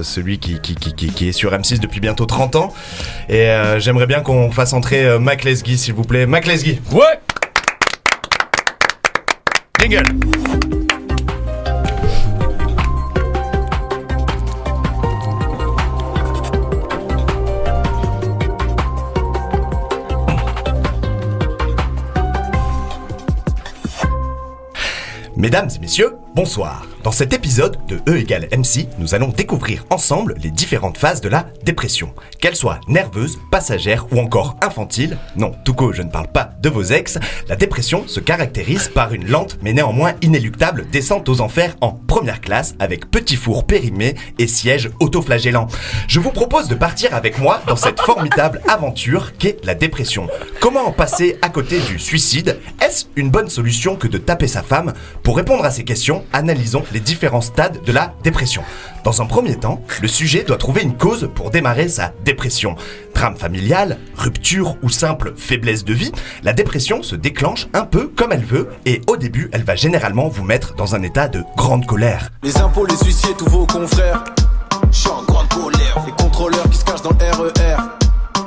celui qui est sur M6 depuis bientôt 30 ans. Et j'aimerais bien qu'on fasse entrer Mac Lesguy, s'il vous plaît. Mac Lesguy. Ouais. Jingle. Mesdames et messieurs, bonsoir. Dans cet épisode de E égale MC, nous allons découvrir ensemble les différentes phases de la dépression. Qu'elles soient nerveuses, passagères ou encore infantiles, non, tout court, je ne parle pas de vos ex, la dépression se caractérise par une lente mais néanmoins inéluctable descente aux enfers en première classe avec petit four périmé et siège autoflagellant. Je vous propose de partir avec moi dans cette formidable aventure qu'est la dépression. Comment en passer à côté du suicide? Est-ce une bonne solution que de taper sa femme? Pour répondre à ces questions, analysons les différents stades de la dépression. Dans un premier temps, le sujet doit trouver une cause pour démarrer sa dépression. Drame familial, rupture ou simple faiblesse de vie, la dépression se déclenche un peu comme elle veut et au début, elle va généralement vous mettre dans un état de grande colère. Les impôts, les huissiers, tous vos confrères. Je suis en grande colère. Les contrôleurs qui se cachent dans le RER.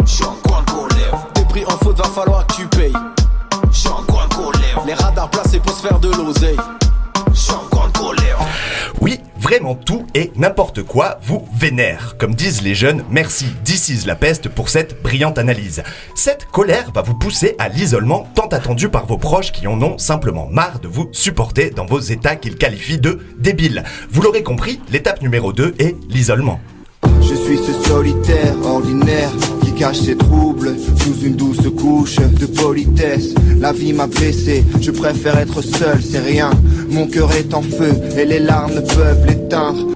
Je suis en grande colère. Des prix en faute, va falloir que tu payes. Je suis en grande colère. Les radars placés pour se faire de l'oseille. Je suis en grande colère. Oui, vraiment tout et n'importe quoi vous vénère. Comme disent les jeunes, merci This is la peste pour cette brillante analyse. Cette colère va vous pousser à l'isolement tant attendu par vos proches qui en ont simplement marre de vous supporter dans vos états qu'ils qualifient de débiles. Vous l'aurez compris, l'étape numéro 2 est l'isolement. Je suis ce solitaire ordinaire qui cache ses troubles sous une douce couche de politesse. La vie m'a blessé, je préfère être seul, c'est rien. Mon cœur est en feu et les larmes ne peuvent l'éteindre.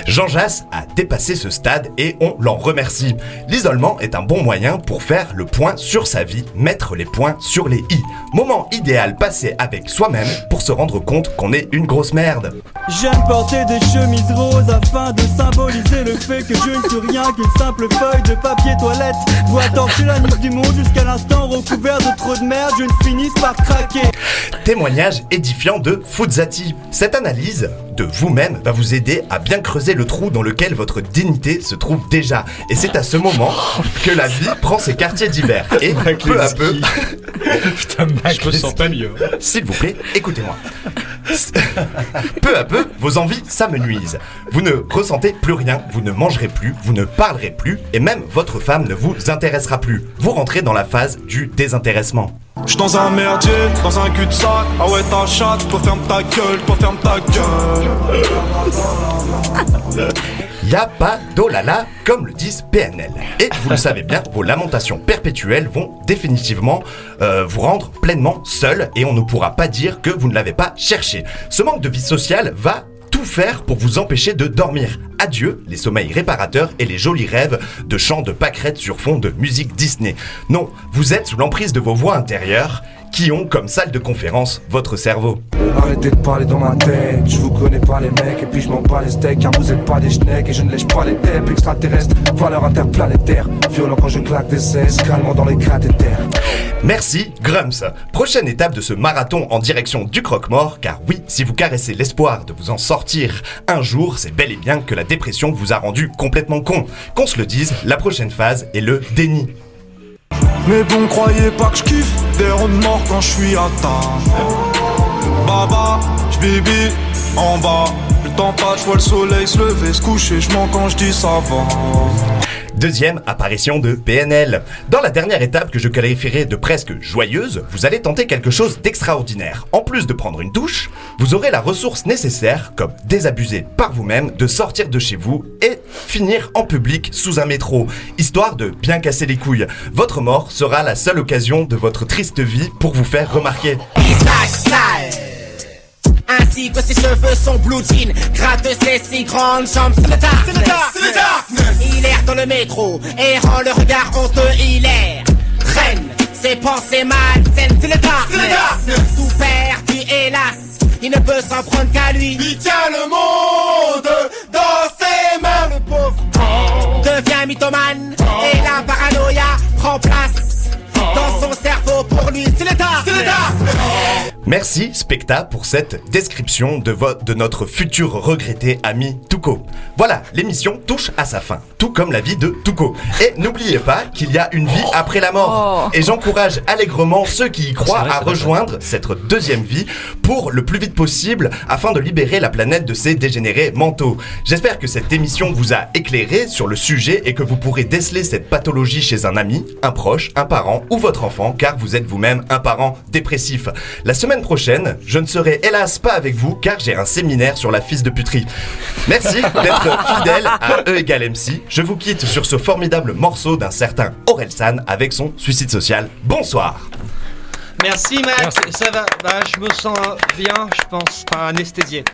Jean Jass a dépassé ce stade et on l'en remercie. L'isolement est un bon moyen pour faire le point sur sa vie, mettre les points sur les i. Moment idéal passé avec soi-même pour se rendre compte qu'on est une grosse merde. J'aime porter des chemises roses afin de symboliser le fait que je ne suis rien qu'une simple feuille de papier toilette. Vois torcher la nuque du monde jusqu'à l'instant recouvert de trop de merde, je ne finisse par craquer. Témoignage édifiant de Foudzati. Cette analyse de vous-même va vous aider à bien creuser le trou dans lequel votre dignité se trouve déjà. Et c'est à ce moment que la vie prend ses quartiers d'hiver. Et peu à peu... Putain, Mac, je me sens pas mieux. S'il vous plaît, écoutez-moi. Peu à peu, vos envies s'amenuisent. Vous ne ressentez plus rien, vous ne mangerez plus, vous ne parlerez plus, et même votre femme ne vous intéressera plus. Vous rentrez dans la phase du désintéressement. J'suis dans un merdier, dans un cul-de-sac. Ah ouais ta chatte, toi ferme ta gueule, toi ferme ta gueule. Y'a pas d'olala, comme le disent PNL. Et vous le savez bien, vos lamentations perpétuelles vont définitivement vous rendre pleinement seul et on ne pourra pas dire que vous ne l'avez pas cherché. Ce manque de vie sociale va tout faire pour vous empêcher de dormir. Adieu les sommeils réparateurs et les jolis rêves de chants de pâquerettes sur fond de musique Disney. Non, vous êtes sous l'emprise de vos voix intérieures qui ont comme salle de conférence votre cerveau. Arrêtez de parler dans ma tête, je vous connais pas les mecs et puis je m'en bats les steaks car vous êtes pas des schnecks et je ne lèche pas les têtes extraterrestres, valeur interplanétaire, violent quand je claque des aises, calmant dans les cathéters. Merci Grumps. Prochaine étape de ce marathon en direction du croque-mort, car oui, si vous caressez l'espoir de vous en sortir un jour, c'est bel et bien que la dépression vous a rendu complètement con. Qu'on se le dise, la prochaine phase est le déni. Mais bon, croyez pas que je kiffe des rondes morts quand je suis à table. Baba, j'bibi en bas. Le temps passe, je vois le soleil se lever, se coucher, je mens quand je dis ça va. Deuxième apparition de PNL. Dans la dernière étape que je qualifierais de presque joyeuse, vous allez tenter quelque chose d'extraordinaire. En plus de prendre une douche, vous aurez la ressource nécessaire, comme désabusé par vous-même, de sortir de chez vous et finir en public sous un métro, histoire de bien casser les couilles. Votre mort sera la seule occasion de votre triste vie pour vous faire remarquer. Ainsi que ses cheveux sont blue jean, gratte ses si grandes jambes. C'est le darkness. Il erre dans le métro, errant le regard honteux, il erre. Traîne ses pensées malsaines. C'est le darkness. Tout perdu hélas, il ne peut s'en prendre qu'à lui. Il tient le monde dans ses mains. Le pauvre devient mythomane et la paranoïa prend place dans son cerveau. Pour lui, c'est le darkness. Merci Specta pour cette description de notre futur regretté ami Tuco. Voilà, l'émission touche à sa fin, tout comme la vie de Tuco. Et n'oubliez pas qu'il y a une vie après la mort. Et j'encourage allègrement ceux qui y croient à rejoindre cette deuxième vie pour le plus vite possible afin de libérer la planète de ses dégénérés mentaux. J'espère que cette émission vous a éclairé sur le sujet et que vous pourrez déceler cette pathologie chez un ami, un proche, un parent ou votre enfant, car vous êtes vous-même un parent dépressif. La semaine prochaine, je ne serai hélas pas avec vous car j'ai un séminaire sur la fils de puterie. Merci d'être fidèle à E égale MC. Je vous quitte sur ce formidable morceau d'un certain Orelsan avec son Suicide Social. Bonsoir. Merci Max, ça va, je me sens bien, je pense, anesthésié.